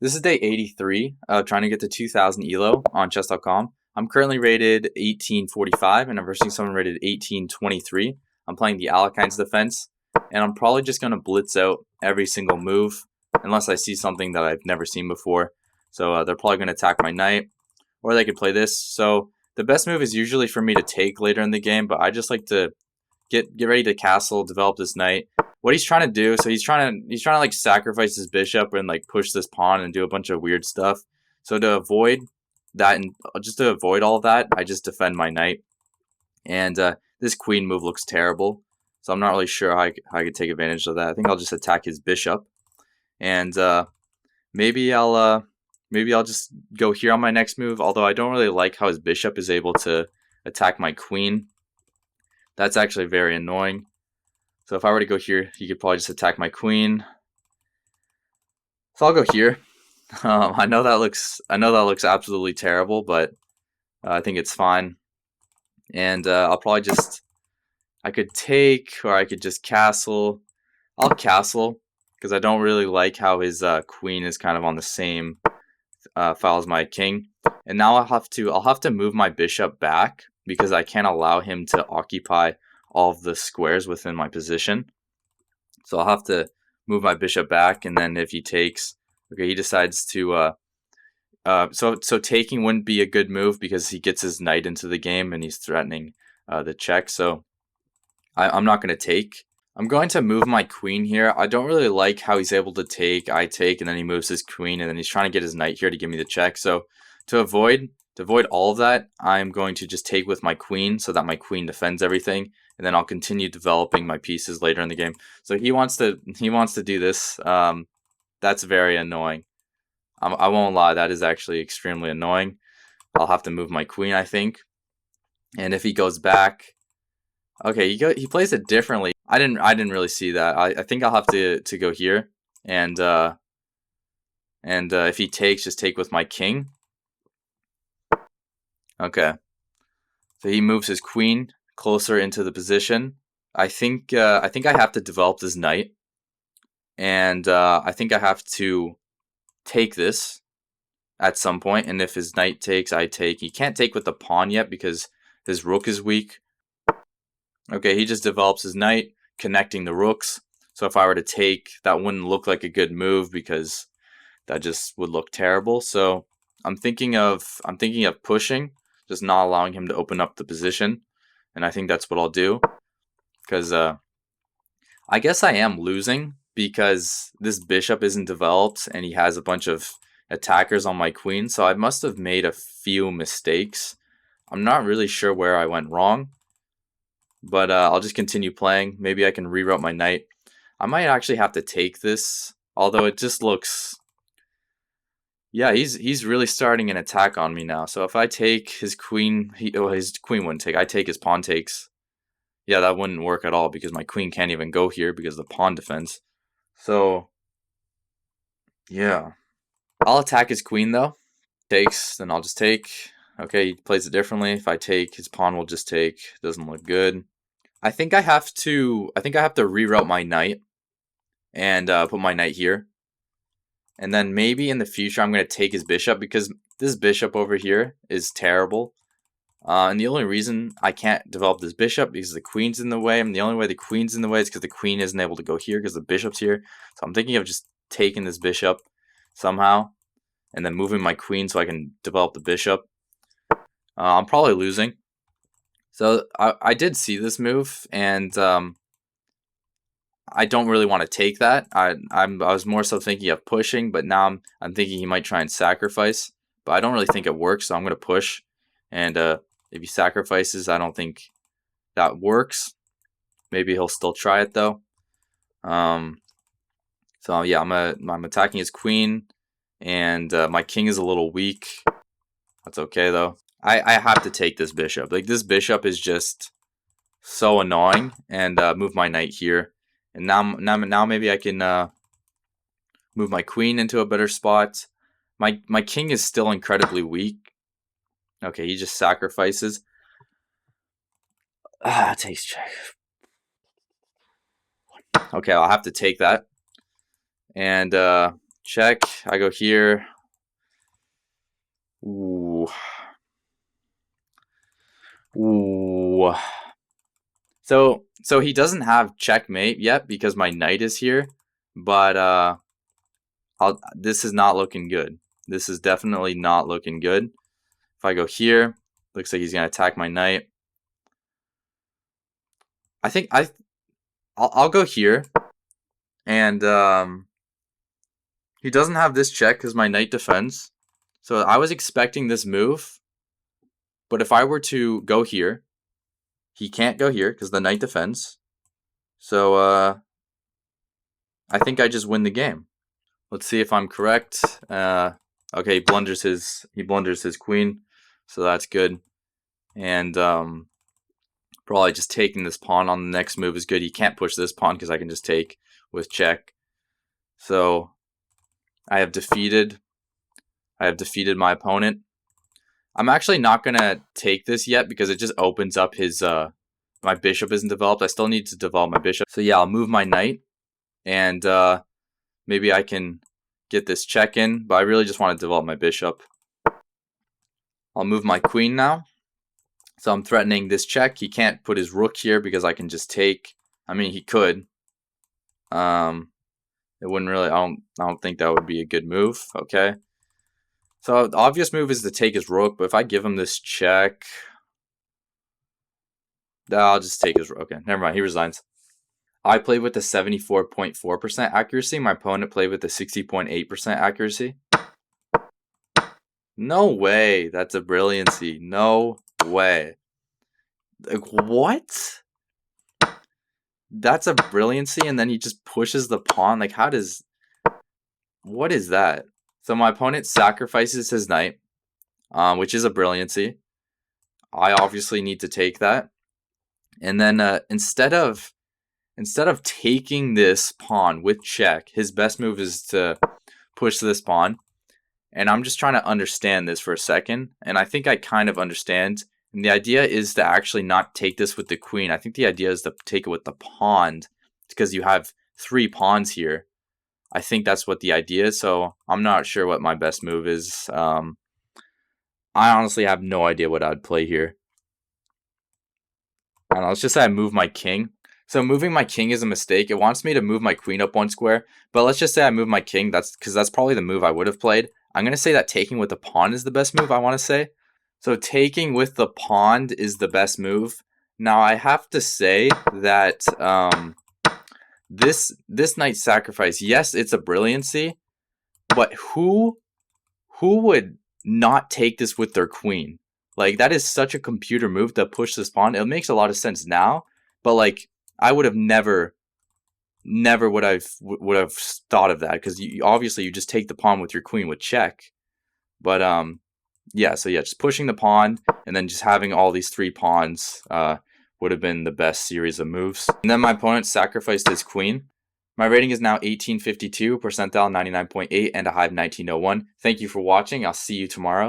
This is day 83 of trying to get to 2000 ELO on chess.com. I'm currently rated 1845 and I'm versing someone rated 1823. I'm playing the Alekhine's defense, and I'm probably just going to blitz out every single move unless I see something that I've never seen before. So they're probably going to attack my knight, or they could play this. So the best move is usually for me to take later in the game, but I just like to get ready to castle, develop this knight. What he's trying to do, so he's trying to like sacrifice his bishop and like push this pawn and do a bunch of weird stuff. So to avoid that, and just to avoid all of that, I just defend my knight. And this queen move looks terrible, so I'm not really sure how I could take advantage of that. I think I'll just attack his bishop, and maybe I'll just go here on my next move. Although I don't really like how his bishop is able to attack my queen. That's actually very annoying. So if I were to go here, he could probably just attack my queen. So I'll go here. I know that looks absolutely terrible, but I think it's fine. And I'll probably just, I could take, or I could just castle. I'll castle because I don't really like how his queen is kind of on the same file as my king. And now I'll have to move my bishop back because I can't allow him to occupy all of the squares within my position. So I'll have to move my bishop back, and then if he takes, okay, he decides to so taking wouldn't be a good move because he gets his knight into the game and he's threatening the check. So I'm not going to take. I'm going to move my queen here. I don't really like how he's able to take, I take, and then he moves his queen, and then he's trying to get his knight here to give me the check. So to avoid all of that, I'm going to just take with my queen so that my queen defends everything, and then I'll continue developing my pieces later in the game. So he wants to do this. That's very annoying. I won't lie, that is actually extremely annoying. I'll have to move my queen, I think. And if he goes back, okay, he plays it differently. I didn't really see that. I think I'll have to go here, and if he takes, just take with my king. Okay, so he moves his queen closer into the position. I think I have to develop this knight, and I think I have to take this at some point. And if his knight takes, I take. He can't take with the pawn yet because his rook is weak. Okay, he just develops his knight, connecting the rooks. So if I were to take, that wouldn't look like a good move because that just would look terrible. So I'm thinking of pushing, just not allowing him to open up the position. And I think that's what I'll do, because I guess I am losing because this bishop isn't developed and he has a bunch of attackers on my queen. So I must have made a few mistakes. I'm not really sure where I went wrong, but I'll just continue playing. Maybe I can reroute my knight. I might actually have to take this, although it just looks... Yeah, he's really starting an attack on me now. So if I take his queen, his queen wouldn't take. I take, his pawn takes. Yeah, that wouldn't work at all because my queen can't even go here because of the pawn defense. So, yeah. I'll attack his queen though. Takes, then I'll just take. Okay, he plays it differently. If I take, his pawn will just take. Doesn't look good. I think I have to reroute my knight and put my knight here. And then maybe in the future I'm going to take his bishop because this bishop over here is terrible. And the only reason I can't develop this bishop because the queen's in the way. And the only way the queen's in the way is because the queen isn't able to go here because the bishop's here. So I'm thinking of just taking this bishop somehow and then moving my queen so I can develop the bishop. I'm probably losing. So I did see this move, and I don't really want to take that. I was more so thinking of pushing, but now I'm thinking he might try and sacrifice. But I don't really think it works, so I'm going to push. And if he sacrifices, I don't think that works. Maybe he'll still try it though. So yeah, I'm attacking his queen, and my king is a little weak. That's okay though. I have to take this bishop. Like, this bishop is just so annoying, and move my knight here. And now maybe I can move my queen into a better spot. My king is still incredibly weak. Okay, he just sacrifices. Takes check. Okay, I'll have to take that. And check. I go here. Ooh. Ooh. So he doesn't have checkmate yet because my knight is here, but this is not looking good. This is definitely not looking good. If I go here, looks like he's gonna attack my knight. I think I'll go here, and he doesn't have this check because my knight defends. So I was expecting this move, but if I were to go here, he can't go here because the knight defends. So I think I just win the game. Let's see if I'm correct. Okay, he blunders his queen, so that's good. And probably just taking this pawn on the next move is good. He can't push this pawn because I can just take with check. So I have defeated my opponent. I'm actually not gonna take this yet because it just opens up his my bishop isn't developed. I still need to develop my bishop. So yeah, I'll move my knight, and maybe I can get this check in, but I really just want to develop my bishop. I'll move my queen now. So I'm threatening this check. He can't put his rook here because I can just take. I mean, he could. It wouldn't really. I don't think that would be a good move. Okay. So the obvious move is to take his rook, but if I give him this check, I'll just take his rook. Okay, never mind. He resigns. I played with the 74.4% accuracy. My opponent played with the 60.8% accuracy. No way. That's a brilliancy. No way. Like, what? That's a brilliancy, and then he just pushes the pawn. Like, how does... What is that? So my opponent sacrifices his knight, which is a brilliancy. I obviously need to take that. And then instead of taking this pawn with check, his best move is to push this pawn. And I'm just trying to understand this for a second. And I think I kind of understand. And the idea is to actually not take this with the queen. I think the idea is to take it with the pawn, because you have 3 pawns here. I think that's what the idea is. So I'm not sure what my best move is. I honestly have no idea what I'd play here. I don't know, let's just say I move my king. So moving my king is a mistake. It wants me to move my queen up 1 square. But let's just say I move my king. That's because that's probably the move I would have played. I'm going to say that taking with the pawn is the best move, I want to say. So taking with the pawn is the best move. Now I have to say that this knight sacrifice, yes, it's a brilliancy. But who would not take this with their queen? Like, that is such a computer move to push this pawn. It makes a lot of sense now, but like, I would have never would have thought of that, because obviously you just take the pawn with your queen with check. But yeah, so yeah, just pushing the pawn and then just having all these 3 pawns would have been the best series of moves. And then my opponent sacrificed his queen. My rating is now 1852, percentile 99.8, and a high of 1901. Thank you for watching. I'll see you tomorrow.